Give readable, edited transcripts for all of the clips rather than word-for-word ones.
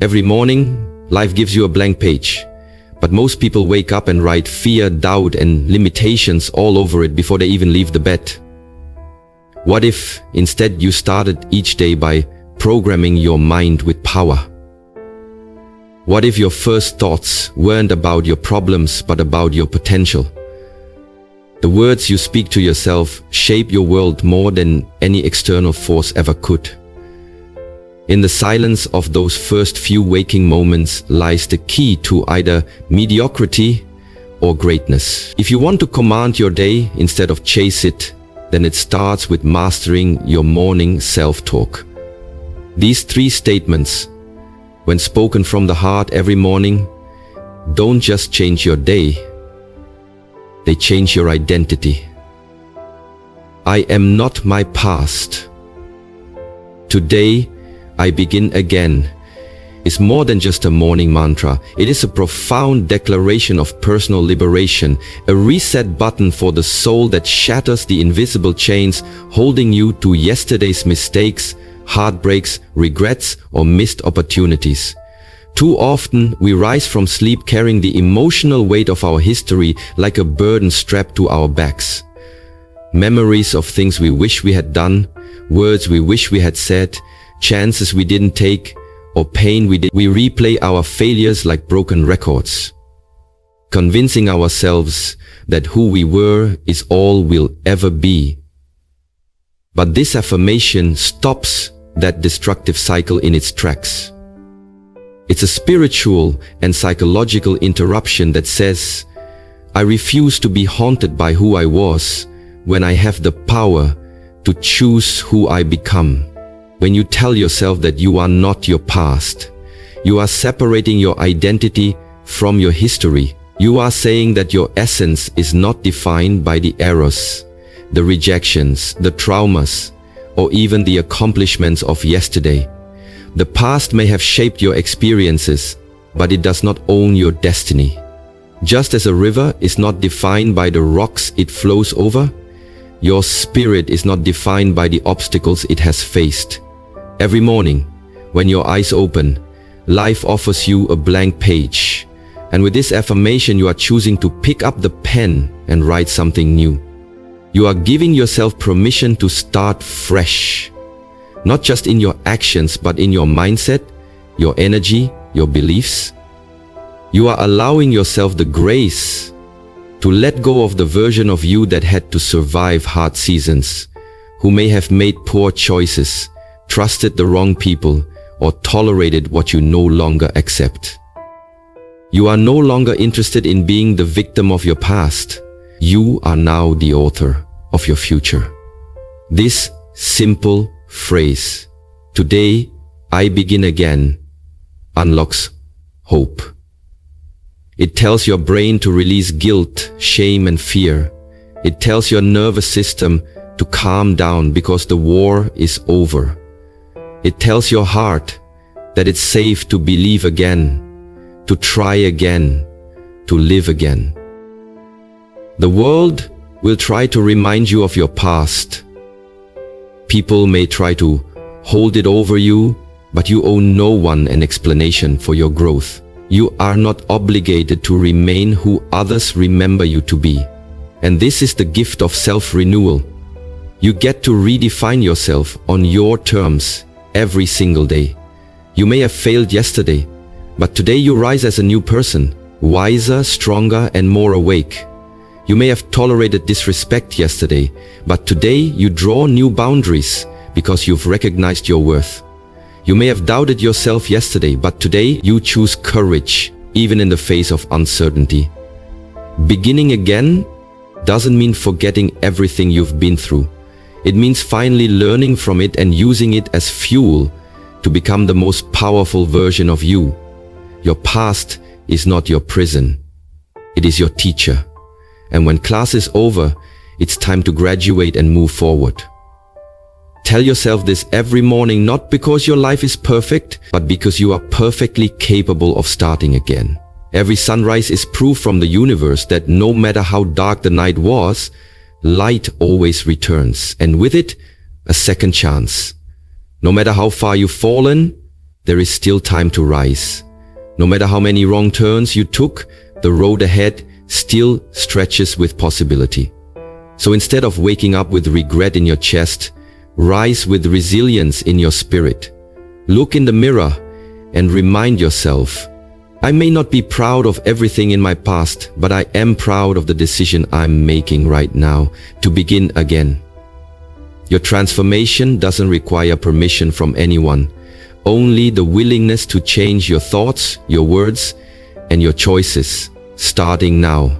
Every morning, life gives you a blank page. But most people wake up and write fear, doubt, and limitations all over it before they even leave the bed. What if instead you started each day by programming your mind with power? What if your first thoughts weren't about your problems but about your potential? The words you speak to yourself shape your world more than any external force ever could. In the silence of those first few waking moments lies the key to either mediocrity or greatness. If you want to command your day instead of chase it, then it starts with mastering your morning self-talk. These 3 statements, when spoken from the heart every morning, don't just change your day, they change your identity. I am not my past. Today, I begin again is more than just a morning mantra. It is a profound declaration of personal liberation, a reset button for the soul that shatters the invisible chains holding you to yesterday's mistakes, heartbreaks, regrets, or missed opportunities. Too often, we rise from sleep carrying the emotional weight of our history like a burden strapped to our backs. Memories of things we wish we had done, words we wish we had said, chances we didn't take, or pain we did. We replay our failures like broken records, convincing ourselves that who we were is all we'll ever be. But this affirmation stops that destructive cycle in its tracks. It's a spiritual and psychological interruption that says, I refuse to be haunted by who I was when I have the power to choose who I become. When you tell yourself that you are not your past, you are separating your identity from your history. You are saying that your essence is not defined by the errors, the rejections, the traumas, or even the accomplishments of yesterday. The past may have shaped your experiences, but it does not own your destiny. Just as a river is not defined by the rocks it flows over, your spirit is not defined by the obstacles it has faced. Every morning, when your eyes open, life offers you a blank page. And with this affirmation, you are choosing to pick up the pen and write something new. You are giving yourself permission to start fresh, not just in your actions, but in your mindset, your energy, your beliefs. You are allowing yourself the grace to let go of the version of you that had to survive hard seasons, who may have made poor choices, trusted the wrong people, or tolerated what you no longer accept. You are no longer interested in being the victim of your past. You are now the author of your future. This simple phrase, "Today I begin again," unlocks hope. It tells your brain to release guilt, shame, and fear. It tells your nervous system to calm down because the war is over. It tells your heart that it's safe to believe again, to try again, to live again. The world will try to remind you of your past. People may try to hold it over you, but you owe no one an explanation for your growth. You are not obligated to remain who others remember you to be. And this is the gift of self-renewal. You get to redefine yourself on your terms every single day. You may have failed yesterday, but today you rise as a new person, wiser, stronger, and more awake. You may have tolerated disrespect yesterday, but today you draw new boundaries because you've recognized your worth. You may have doubted yourself yesterday, but today you choose courage, even in the face of uncertainty. Beginning again doesn't mean forgetting everything you've been through. It means finally learning from it and using it as fuel to become the most powerful version of you. Your past is not your prison. It is your teacher. And when class is over, it's time to graduate and move forward. Tell yourself this every morning, not because your life is perfect, but because you are perfectly capable of starting again. Every sunrise is proof from the universe that no matter how dark the night was, light always returns, and with it, a second chance. No matter how far you've fallen, there is still time to rise. No matter how many wrong turns you took, the road ahead still stretches with possibility. So instead of waking up with regret in your chest, rise with resilience in your spirit. Look in the mirror and remind yourself, I may not be proud of everything in my past, but I am proud of the decision I'm making right now to begin again. Your transformation doesn't require permission from anyone, only the willingness to change your thoughts, your words, and your choices, starting now.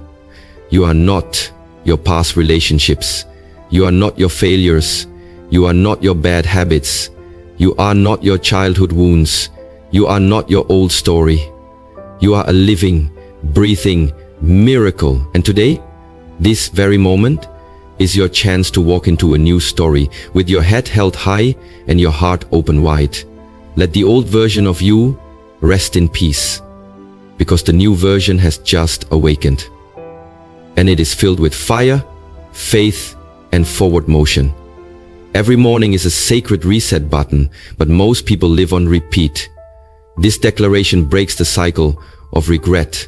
You are not your past relationships. You are not your failures. You are not your bad habits. You are not your childhood wounds. You are not your old story. You are a living, breathing miracle. And today, this very moment, is your chance to walk into a new story with your head held high and your heart open wide. Let the old version of you rest in peace, because the new version has just awakened. And it is filled with fire, faith, and forward motion. Every morning is a sacred reset button, but most people live on repeat. This declaration breaks the cycle of regret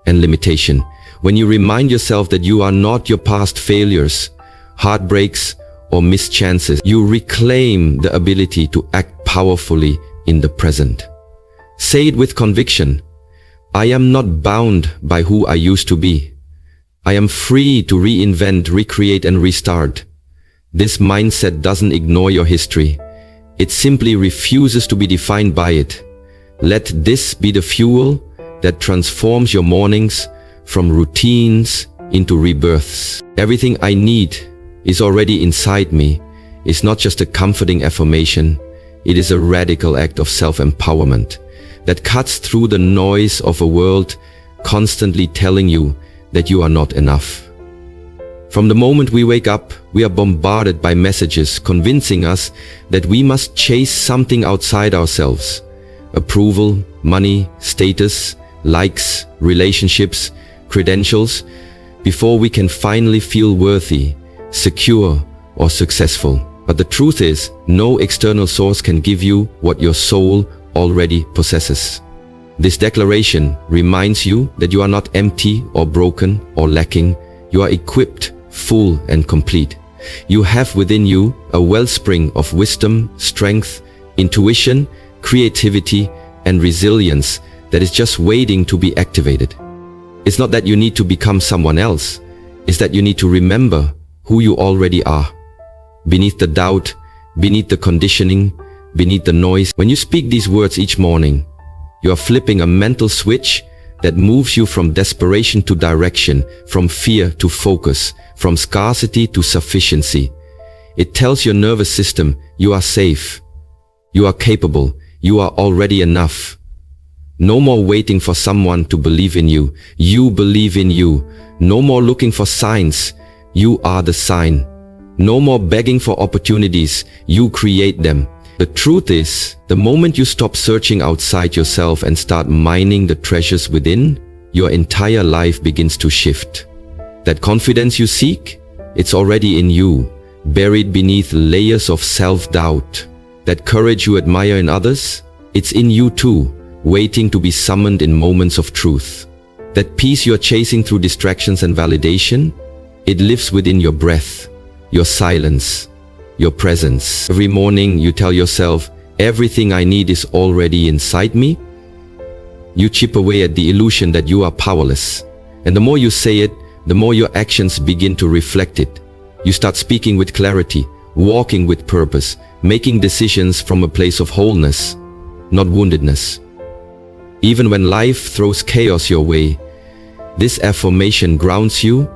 and limitation. When you remind yourself that you are not your past failures, heartbreaks, or missed chances, you reclaim the ability to act powerfully in the present. Say it with conviction. I am not bound by who I used to be. I am free to reinvent, recreate, and restart. This mindset doesn't ignore your history. It simply refuses to be defined by it. Let this be the fuel that transforms your mornings from routines into rebirths. Everything I need is already inside me. It's not just a comforting affirmation. It is a radical act of self-empowerment that cuts through the noise of a world constantly telling you that you are not enough. From the moment we wake up, we are bombarded by messages convincing us that we must chase something outside ourselves. Approval, money, status, likes, relationships, credentials, before we can finally feel worthy, secure, or successful. But the truth is, no external source can give you what your soul already possesses. This declaration reminds you that you are not empty or broken or lacking. You are equipped, full, and complete. You have within you a wellspring of wisdom, strength, intuition, creativity, and resilience that is just waiting to be activated. It's not that you need to become someone else. It's that you need to remember who you already are. Beneath the doubt, beneath the conditioning, beneath the noise. When you speak these words each morning, you are flipping a mental switch that moves you from desperation to direction, from fear to focus, from scarcity to sufficiency. It tells your nervous system you are safe, you are capable, you are already enough. No more waiting for someone to believe in you. You believe in you. No more looking for signs. You are the sign. No more begging for opportunities. You create them. The truth is, the moment you stop searching outside yourself and start mining the treasures within, your entire life begins to shift. That confidence you seek, it's already in you, buried beneath layers of self-doubt. That courage you admire in others, it's in you too, waiting to be summoned in moments of truth. That peace you're chasing through distractions and validation, it lives within your breath, your silence, your presence. Every morning you tell yourself, everything I need is already inside me. You chip away at the illusion that you are powerless. And the more you say it, the more your actions begin to reflect it. You start speaking with clarity, walking with purpose, making decisions from a place of wholeness, not woundedness. Even when life throws chaos your way, this affirmation grounds you.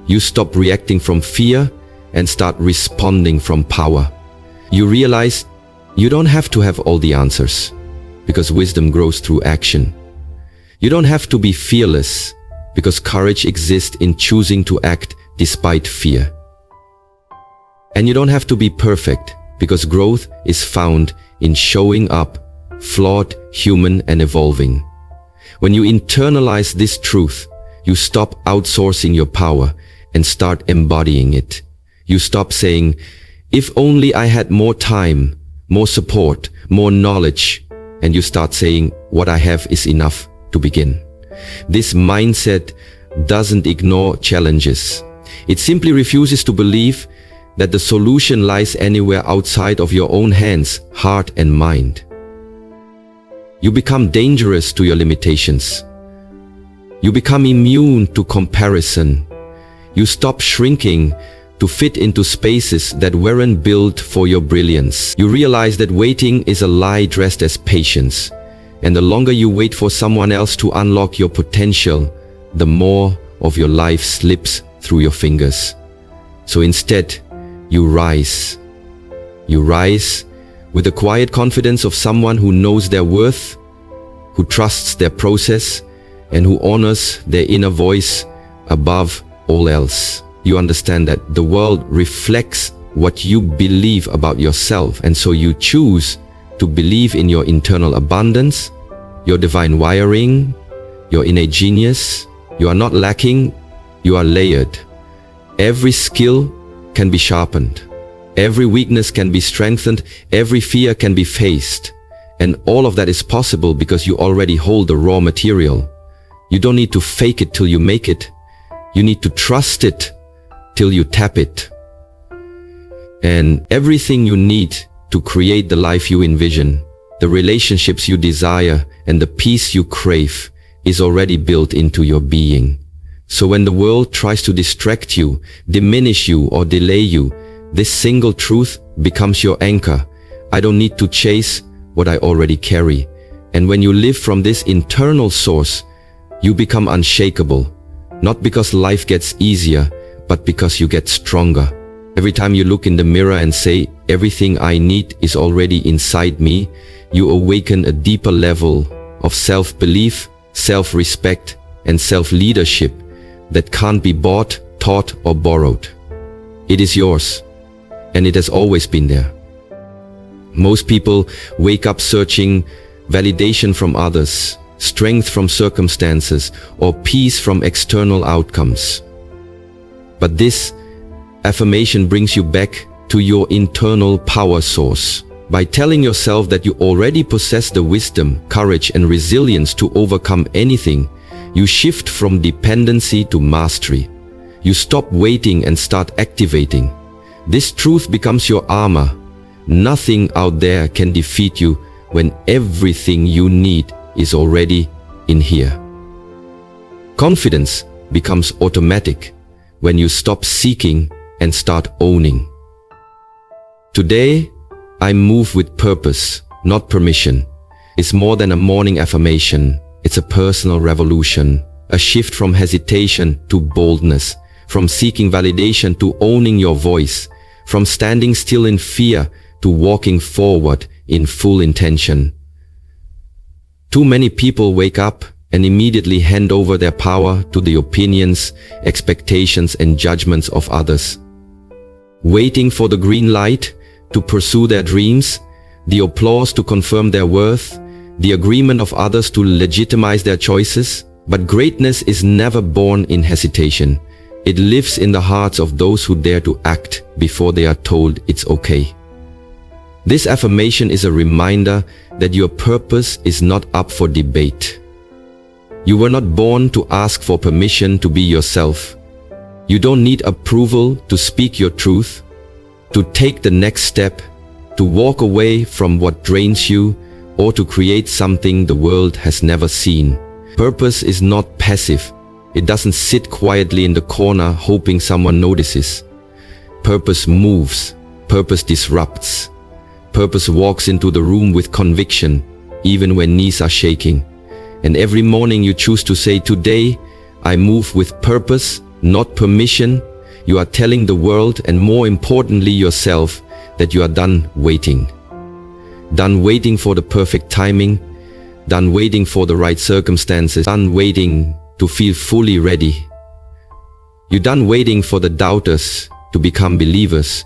You stop reacting from fear and start responding from power. You realize you don't have to have all the answers, because wisdom grows through action. You don't have to be fearless, because courage exists in choosing to act despite fear. And you don't have to be perfect, because growth is found in showing up, flawed, human, and evolving. When you internalize this truth, you stop outsourcing your power and start embodying it. You stop saying, if only I had more time, more support, more knowledge, and you start saying, what I have is enough to begin. This mindset doesn't ignore challenges. It simply refuses to believe that the solution lies anywhere outside of your own hands, heart, and mind. You become dangerous to your limitations. You become immune to comparison. You stop shrinking to fit into spaces that weren't built for your brilliance. You realize that waiting is a lie dressed as patience. And the longer you wait for someone else to unlock your potential, the more of your life slips through your fingers. So instead, you rise. You rise with the quiet confidence of someone who knows their worth, who trusts their process, and who honors their inner voice above all else. You understand that the world reflects what you believe about yourself, and so you choose to believe in your internal abundance, your divine wiring, your innate genius. You are not lacking, you are layered. Every skill can be sharpened. Every weakness can be strengthened. Every fear can be faced. And all of that is possible because you already hold the raw material. You don't need to fake it till you make it. You need to trust it till you tap it. And everything you need to create the life you envision, the relationships you desire, and the peace you crave is already built into your being. So when the world tries to distract you, diminish you, or delay you, this single truth becomes your anchor. I don't need to chase what I already carry. And when you live from this internal source, you become unshakable, not because life gets easier, but because you get stronger. Every time you look in the mirror and say, everything I need is already inside me, you awaken a deeper level of self-belief, self-respect, and self-leadership that can't be bought, taught, or borrowed. It is yours, and it has always been there. Most people wake up searching validation from others, strength from circumstances, or peace from external outcomes. But this affirmation brings you back to your internal power source. By telling yourself that you already possess the wisdom, courage, and resilience to overcome anything, you shift from dependency to mastery. You stop waiting and start activating. This truth becomes your armor. Nothing out there can defeat you when everything you need is already in here. Confidence becomes automatic when you stop seeking and start owning. Today, I move with purpose, not permission. It's more than a morning affirmation. It's a personal revolution, a shift from hesitation to boldness, from seeking validation to owning your voice, from standing still in fear to walking forward in full intention. Too many people wake up and immediately hand over their power to the opinions, expectations, and judgments of others. Waiting for the green light to pursue their dreams, the applause to confirm their worth, the agreement of others to legitimize their choices. But greatness is never born in hesitation. It lives in the hearts of those who dare to act before they are told it's okay. This affirmation is a reminder that your purpose is not up for debate. You were not born to ask for permission to be yourself. You don't need approval to speak your truth, to take the next step, to walk away from what drains you, or to create something the world has never seen. Purpose is not passive. It doesn't sit quietly in the corner hoping someone notices. Purpose moves. Purpose disrupts. Purpose walks into the room with conviction, even when knees are shaking. And every morning you choose to say, today, I move with purpose, not permission. You are telling the world, and more importantly yourself, that you are done waiting. Done waiting for the perfect timing, done waiting for the right circumstances, done waiting to feel fully ready. You're done waiting for the doubters to become believers,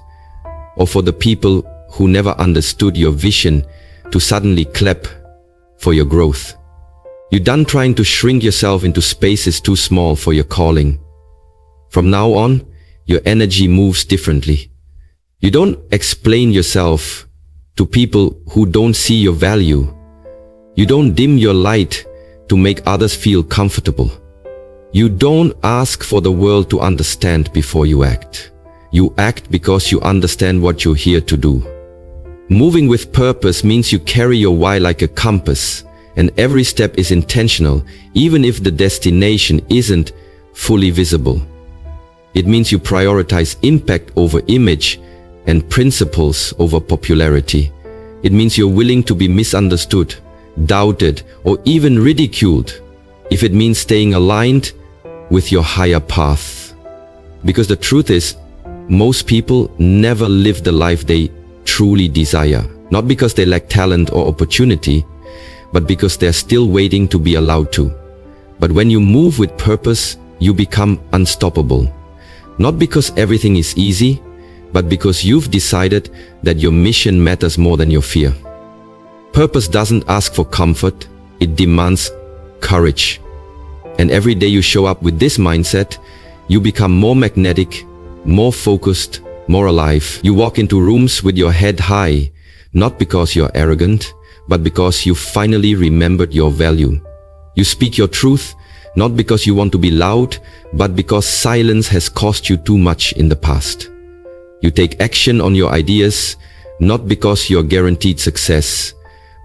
or for the people who never understood your vision to suddenly clap for your growth. You're done trying to shrink yourself into spaces too small for your calling. From now on, your energy moves differently. You don't explain yourself to people who don't see your value. You don't dim your light to make others feel comfortable. You don't ask for the world to understand before you act. You act because you understand what you're here to do. Moving with purpose means you carry your why like a compass, and every step is intentional, even if the destination isn't fully visible. It means you prioritize impact over image and principles over popularity. It means you're willing to be misunderstood, doubted, or even ridiculed, if it means staying aligned with your higher path. Because the truth is, most people never live the life they truly desire, not because they lack talent or opportunity, but because they're still waiting to be allowed to. But when you move with purpose, you become unstoppable. Not because everything is easy, but because you've decided that your mission matters more than your fear. Purpose doesn't ask for comfort, it demands courage. And every day you show up with this mindset, you become more magnetic, more focused, more alive. You walk into rooms with your head high, not because you're arrogant, but because you finally remembered your value. You speak your truth, not because you want to be loud, but because silence has cost you too much in the past. You take action on your ideas, not because you're guaranteed success,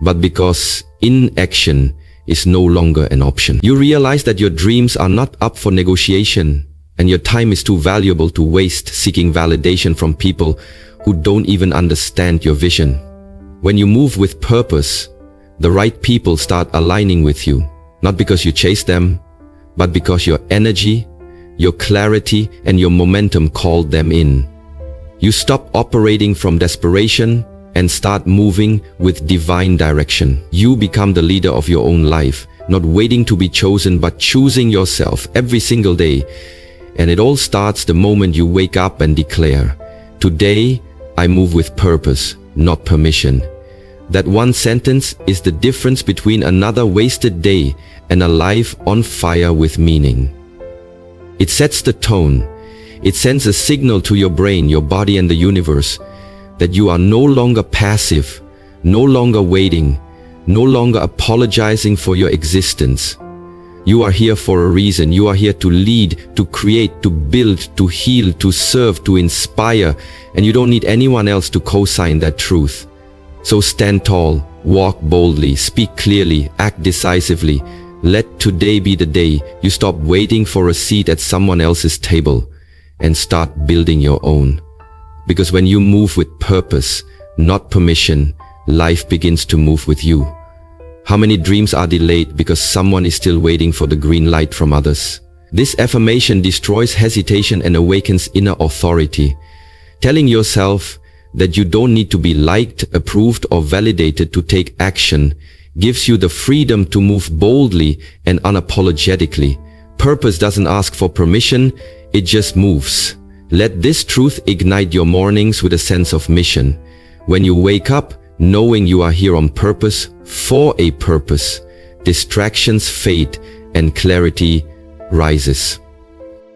but because inaction is no longer an option. You realize that your dreams are not up for negotiation, and your time is too valuable to waste seeking validation from people who don't even understand your vision. When you move with purpose, the right people start aligning with you, not because you chase them, but because your energy, your clarity, and your momentum called them in. You stop operating from desperation and start moving with divine direction. You become the leader of your own life, not waiting to be chosen, but choosing yourself every single day. And it all starts the moment you wake up and declare, "Today, I move with purpose, not permission." That one sentence is the difference between another wasted day and a life on fire with meaning. It sets the tone. It sends a signal to your brain, your body, and the universe that you are no longer passive, no longer waiting, no longer apologizing for your existence. You are here for a reason. You are here to lead, to create, to build, to heal, to serve, to inspire, and you don't need anyone else to co-sign that truth. So stand tall, walk boldly, speak clearly, act decisively. Let today be the day you stop waiting for a seat at someone else's table and start building your own. Because when you move with purpose, not permission, life begins to move with you. How many dreams are delayed because someone is still waiting for the green light from others? This affirmation destroys hesitation and awakens inner authority. Telling yourself that you don't need to be liked, approved, or validated to take action gives you the freedom to move boldly and unapologetically. Purpose doesn't ask for permission, it just moves. Let this truth ignite your mornings with a sense of mission. When you wake up, knowing you are here on purpose, for a purpose, distractions fade and clarity rises.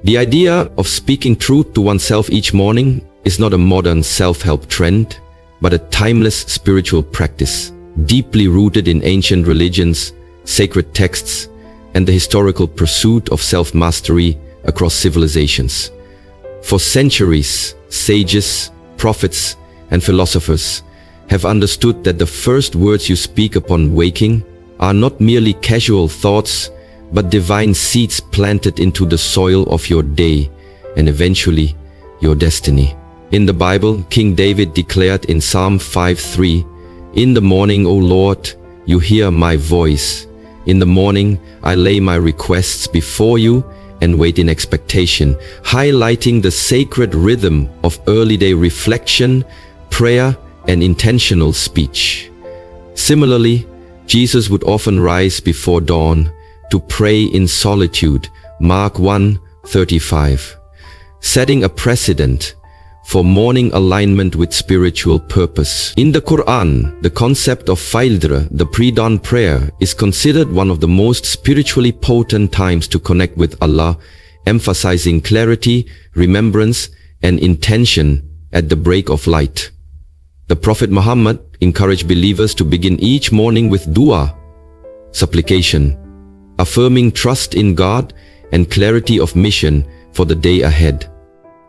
The idea of speaking truth to oneself each morning is not a modern self-help trend, but a timeless spiritual practice, deeply rooted in ancient religions, sacred texts, and the historical pursuit of self-mastery across civilizations. For centuries, sages, prophets, and philosophers have understood that the first words you speak upon waking are not merely casual thoughts, but divine seeds planted into the soil of your day and eventually your destiny. In the Bible, King David declared in Psalm 5:3, "In the morning, O Lord, you hear my voice. In the morning, I lay my requests before you and wait in expectation," highlighting the sacred rhythm of early day reflection, prayer, and intentional speech. Similarly, Jesus would often rise before dawn to pray in solitude, Mark 1:35, setting a precedent for morning alignment with spiritual purpose. In the Quran, the concept of Fajr, the pre-dawn prayer, is considered one of the most spiritually potent times to connect with Allah, emphasizing clarity, remembrance, and intention at the break of light. The Prophet Muhammad encouraged believers to begin each morning with dua, supplication, affirming trust in God and clarity of mission for the day ahead.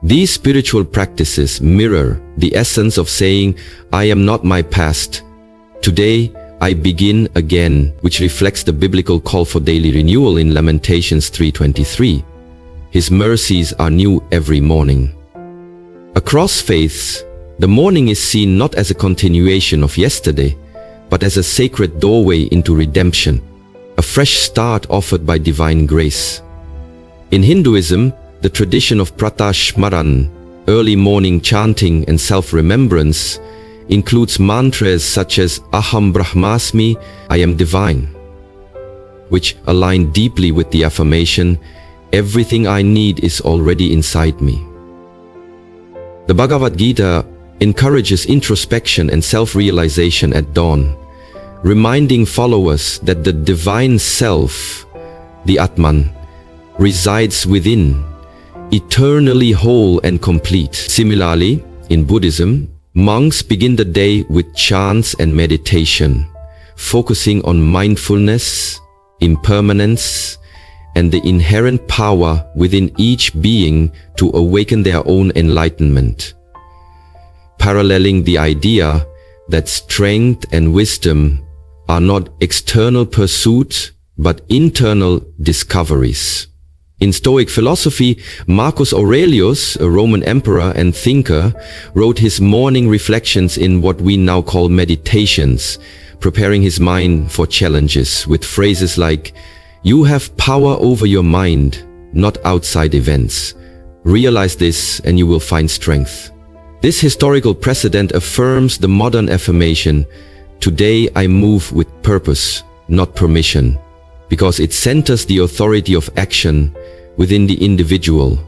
These spiritual practices mirror the essence of saying, I am not my past. Today, I begin again, which reflects the biblical call for daily renewal in Lamentations 3:23. His mercies are new every morning. Across faiths, the morning is seen not as a continuation of yesterday, but as a sacred doorway into redemption, a fresh start offered by divine grace. In Hinduism, the tradition of pratashmaran, early morning chanting and self-remembrance, includes mantras such as Aham Brahmasmi, I am divine, which align deeply with the affirmation, everything I need is already inside me. The Bhagavad Gita encourages introspection and self-realization at dawn, reminding followers that the divine self, the Atman, resides within, eternally whole and complete. Similarly, in Buddhism, monks begin the day with chants and meditation, focusing on mindfulness, impermanence, and the inherent power within each being to awaken their own enlightenment, paralleling the idea that strength and wisdom are not external pursuits but internal discoveries. In Stoic philosophy, Marcus Aurelius, a Roman emperor and thinker, wrote his morning reflections in what we now call meditations, preparing his mind for challenges with phrases like, "You have power over your mind, not outside events. Realize this and you will find strength." This historical precedent affirms the modern affirmation, "Today I move with purpose, not permission," because it centers the authority of action within the individual,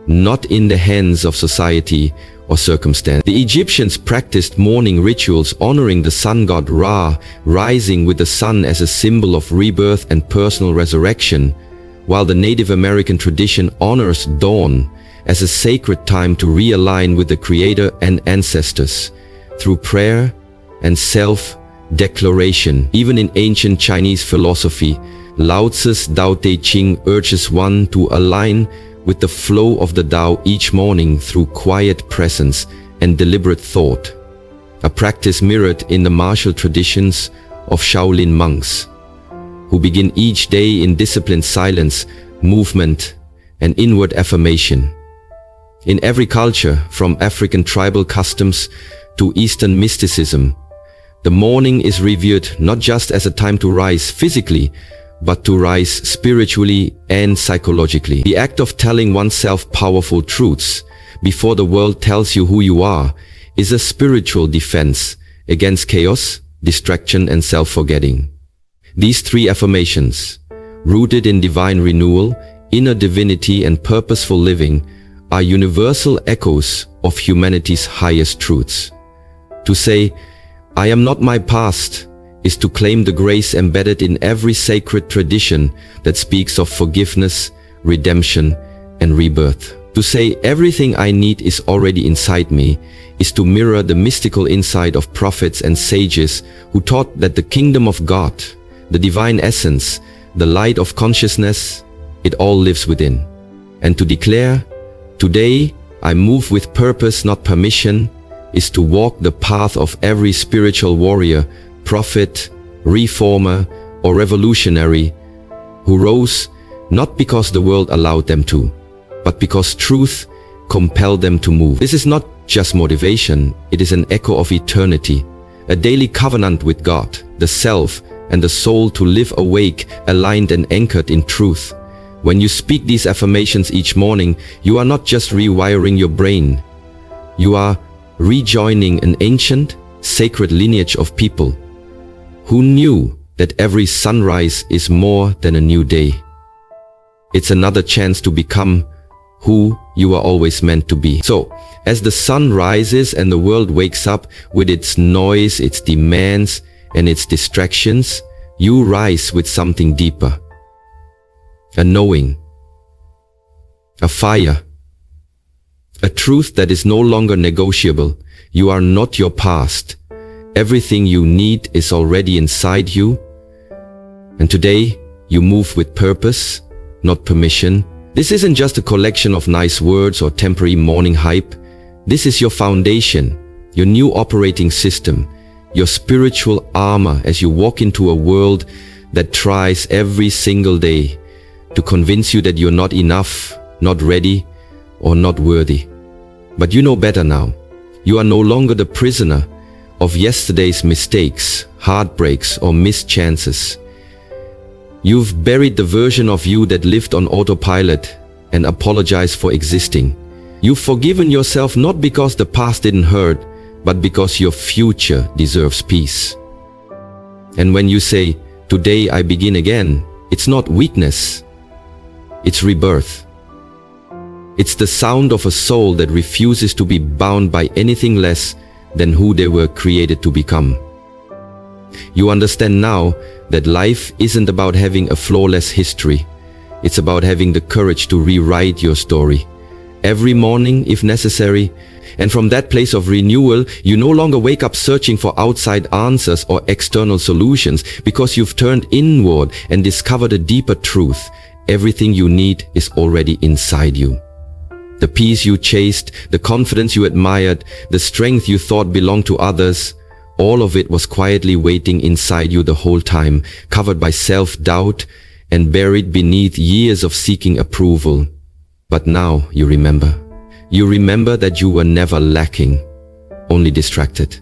not in the hands of society or circumstance. The Egyptians practiced morning rituals honoring the sun god Ra, rising with the sun as a symbol of rebirth and personal resurrection, while the Native American tradition honors dawn as a sacred time to realign with the Creator and ancestors through prayer and self-declaration. Even in ancient Chinese philosophy, Lao Tzu's Tao Te Ching urges one to align with the flow of the Tao each morning through quiet presence and deliberate thought, a practice mirrored in the martial traditions of Shaolin monks, who begin each day in disciplined silence, movement, and inward affirmation. In every culture, from African tribal customs to Eastern mysticism, the morning is revered not just as a time to rise physically, but to rise spiritually and psychologically. The act of telling oneself powerful truths before the world tells you who you are is a spiritual defense against chaos, distraction, and self-forgetting. These three affirmations, rooted in divine renewal, inner divinity, and purposeful living, are universal echoes of humanity's highest truths. To say, "I am not my past," is to claim the grace embedded in every sacred tradition that speaks of forgiveness, redemption, and rebirth. To say, "Everything I need is already inside me," is to mirror the mystical insight of prophets and sages who taught that the kingdom of God, the divine essence, the light of consciousness, it all lives within. And to declare, "Today I move with purpose, not permission," is to walk the path of every spiritual warrior, prophet, reformer, or revolutionary who rose not because the world allowed them to, but because truth compelled them to move. This is not just motivation, it is an echo of eternity, a daily covenant with God, the self, and the soul to live awake, aligned and anchored in truth. When you speak these affirmations each morning, you are not just rewiring your brain, you are rejoining an ancient, sacred lineage of people who knew that every sunrise is more than a new day. It's another chance to become who you are always meant to be. So, as the sun rises and the world wakes up with its noise, its demands, and its distractions, you rise with something deeper. A knowing, a fire, a truth that is no longer negotiable. You are not your past. Everything you need is already inside you. And today, you move with purpose, not permission. This isn't just a collection of nice words or temporary morning hype. This is your foundation, your new operating system, your spiritual armor as you walk into a world that tries every single day to convince you that you're not enough, not ready, or not worthy. But you know better now. You are no longer the prisoner of yesterday's mistakes, heartbreaks, or missed chances. You've buried the version of you that lived on autopilot and apologized for existing. You've forgiven yourself not because the past didn't hurt, but because your future deserves peace. And when you say, "Today I begin again," it's not weakness, it's rebirth. It's the sound of a soul that refuses to be bound by anything less than who they were created to become. You understand now that life isn't about having a flawless history. It's about having the courage to rewrite your story every morning if necessary. And from that place of renewal, you no longer wake up searching for outside answers or external solutions, because you've turned inward and discovered a deeper truth. Everything you need is already inside you. The peace you chased, the confidence you admired, the strength you thought belonged to others, all of it was quietly waiting inside you the whole time, covered by self-doubt and buried beneath years of seeking approval. But now you remember. You remember that you were never lacking, only distracted.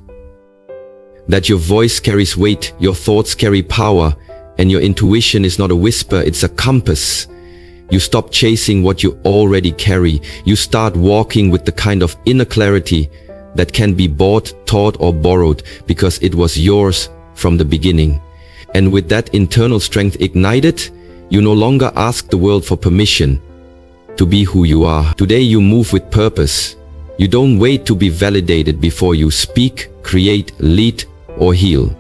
That your voice carries weight, your thoughts carry power, and your intuition is not a whisper, it's a compass. You stop chasing what you already carry. You start walking with the kind of inner clarity that can be bought, taught, or borrowed, because it was yours from the beginning. And with that internal strength ignited, you no longer ask the world for permission to be who you are. Today you move with purpose. You don't wait to be validated before you speak, create, lead, or heal.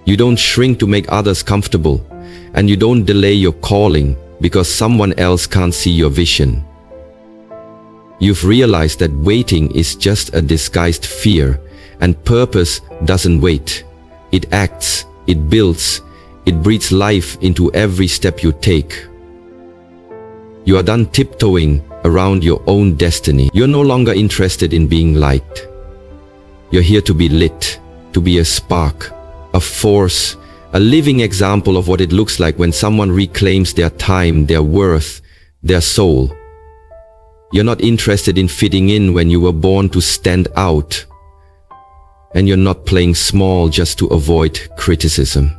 You don't shrink to make others comfortable, and you don't delay your calling because someone else can't see your vision. You've realized that waiting is just a disguised fear, and purpose doesn't wait. It acts, it builds, it breathes life into every step you take. You are done tiptoeing around your own destiny. You're no longer interested in being liked. You're here to be lit, to be a spark, a force, a living example of what it looks like when someone reclaims their time, their worth, their soul. You're not interested in fitting in when you were born to stand out. And you're not playing small just to avoid criticism.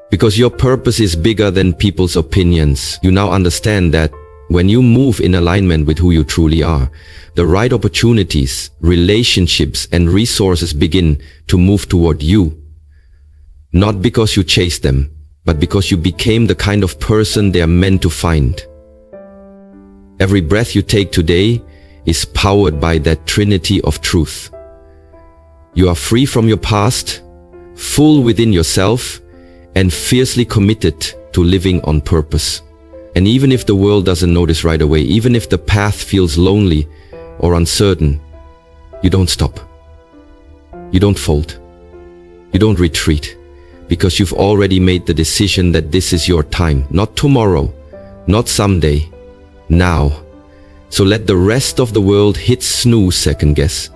Because your purpose is bigger than people's opinions. You now understand that when you move in alignment with who you truly are, the right opportunities, relationships, and resources begin to move toward you. Not because you chased them, but because you became the kind of person they are meant to find. Every breath you take today is powered by that trinity of truth. You are free from your past, full within yourself, and fiercely committed to living on purpose. And even if the world doesn't notice right away, even if the path feels lonely or uncertain, you don't stop. You don't fold. You don't retreat. Because you've already made the decision that this is your time, not tomorrow, not someday, now. So let the rest of the world hit snooze, second guess,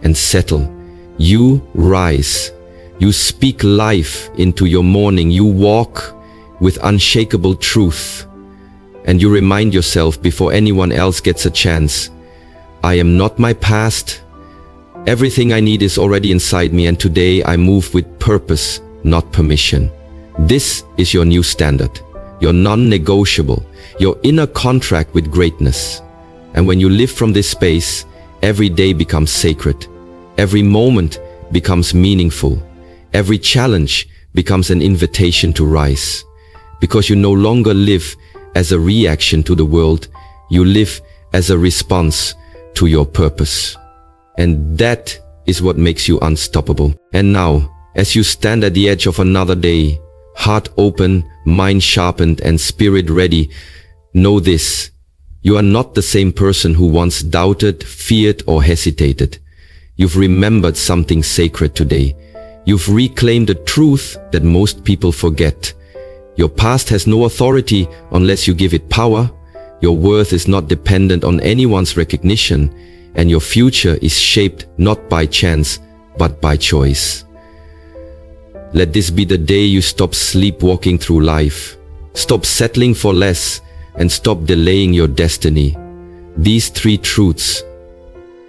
and settle. You rise. You speak life into your morning. You walk with unshakable truth. And you remind yourself before anyone else gets a chance, I am not my past. Everything I need is already inside me, and today I move with purpose, not permission. This is your new standard, your non-negotiable, your inner contract with greatness. And when you live from this space, every day becomes sacred. Every moment becomes meaningful. Every challenge becomes an invitation to rise. Because you no longer live as a reaction to the world, you live as a response to your purpose. And that is what makes you unstoppable. And now, as you stand at the edge of another day, heart open, mind sharpened, and spirit ready, know this: you are not the same person who once doubted, feared, or hesitated. You've remembered something sacred today. You've reclaimed a truth that most people forget. Your past has no authority unless you give it power. Your worth is not dependent on anyone's recognition, and your future is shaped not by chance, but by choice. Let this be the day you stop sleepwalking through life, stop settling for less, and stop delaying your destiny. These 3 truths: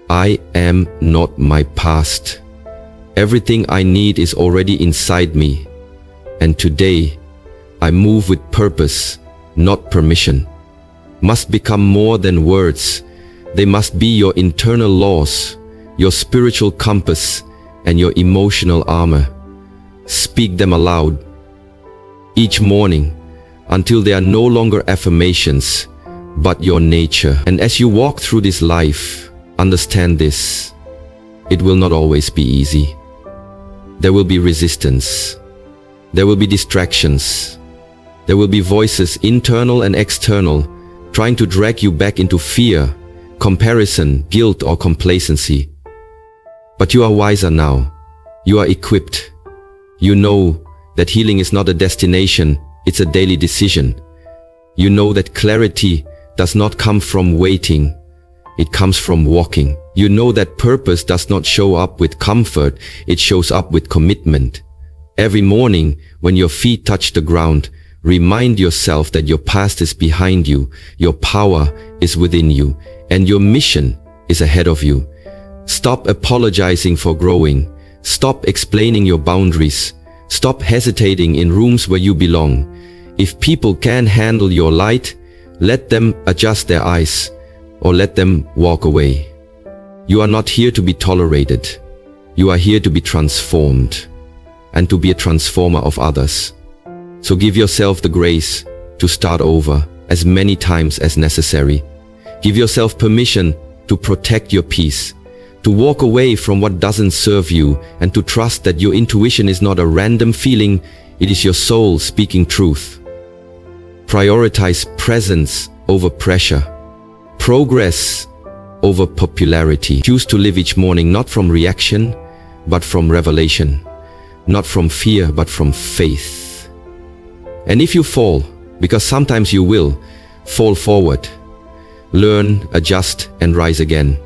I am not my past. Everything I need is already inside me. And today, I move with purpose, not permission. Must become more than words. They must be your internal laws, your spiritual compass, and your emotional armor. Speak them aloud each morning until they are no longer affirmations, but your nature. And as you walk through this life, understand this: it will not always be easy. There will be resistance. There will be distractions. There will be voices, internal and external, trying to drag you back into fear, comparison, guilt, or complacency. But you are wiser now. You are equipped. You know that healing is not a destination, it's a daily decision. You know that clarity does not come from waiting, it comes from walking. You know that purpose does not show up with comfort, it shows up with commitment. Every morning, when your feet touch the ground, remind yourself that your past is behind you, your power is within you, and your mission is ahead of you. Stop apologizing for growing. Stop explaining your boundaries. Stop hesitating in rooms where you belong. If people can't handle your light, let them adjust their eyes or let them walk away. You are not here to be tolerated. You are here to be transformed and to be a transformer of others. So give yourself the grace to start over as many times as necessary. Give yourself permission to protect your peace, to walk away from what doesn't serve you, and to trust that your intuition is not a random feeling, it is your soul speaking truth. Prioritize presence over pressure, progress over popularity. Choose to live each morning not from reaction, but from revelation, not from fear, but from faith. And if you fall, because sometimes you will, fall forward. Learn, adjust, and rise again.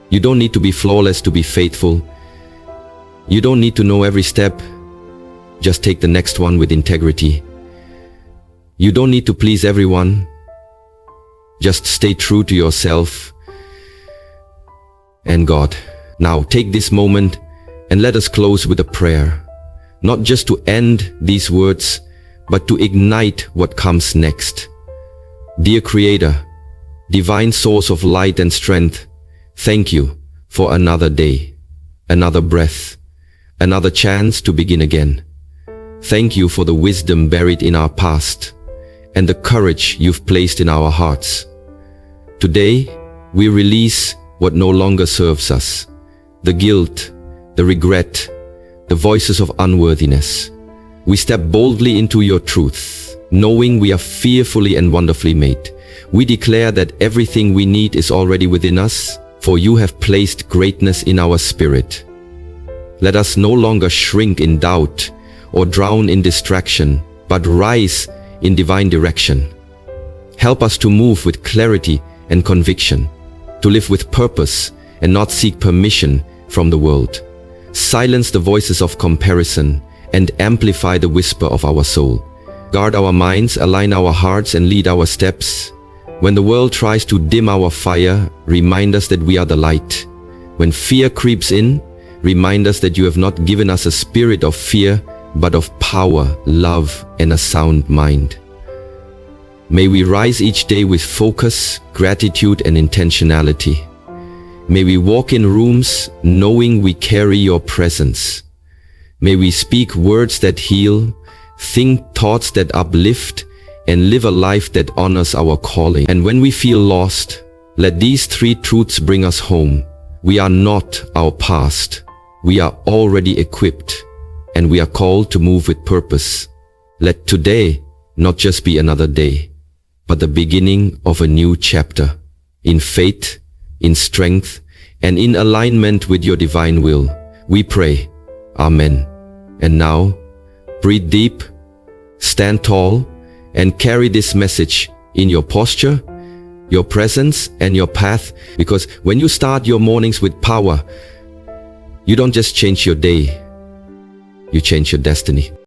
You don't need to be flawless to be faithful. You don't need to know every step. Just take the next one with integrity. You don't need to please everyone. Just stay true to yourself and God. Now take this moment and let us close with a prayer. Not just to end these words, but to ignite what comes next. Dear Creator, divine source of light and strength, thank you for another day, another breath, another chance to begin again. Thank you for the wisdom buried in our past and the courage you've placed in our hearts. Today, we release what no longer serves us, the guilt, the regret, the voices of unworthiness. We step boldly into your truth, knowing we are fearfully and wonderfully made. We declare that everything we need is already within us, for you have placed greatness in our spirit. Let us no longer shrink in doubt or drown in distraction, but rise in divine direction. Help us to move with clarity and conviction, to live with purpose and not seek permission from the world. Silence the voices of comparison and amplify the whisper of our soul. Guard our minds, align our hearts, and lead our steps. When the world tries to dim our fire, remind us that we are the light. When fear creeps in, remind us that you have not given us a spirit of fear, but of power, love, and a sound mind. May we rise each day with focus, gratitude, and intentionality. May we walk in rooms knowing we carry your presence. May we speak words that heal, think thoughts that uplift, and live a life that honors our calling. And when we feel lost, let these 3 truths bring us home. We are not our past. We are already equipped, and we are called to move with purpose. Let today not just be another day, but the beginning of a new chapter, in faith, in strength, and in alignment with your divine will. We pray. Amen. And now, breathe deep, Stand tall and carry this message in your posture, your presence, and your path, because when you start your mornings with power, you don't just change your day, you change your destiny.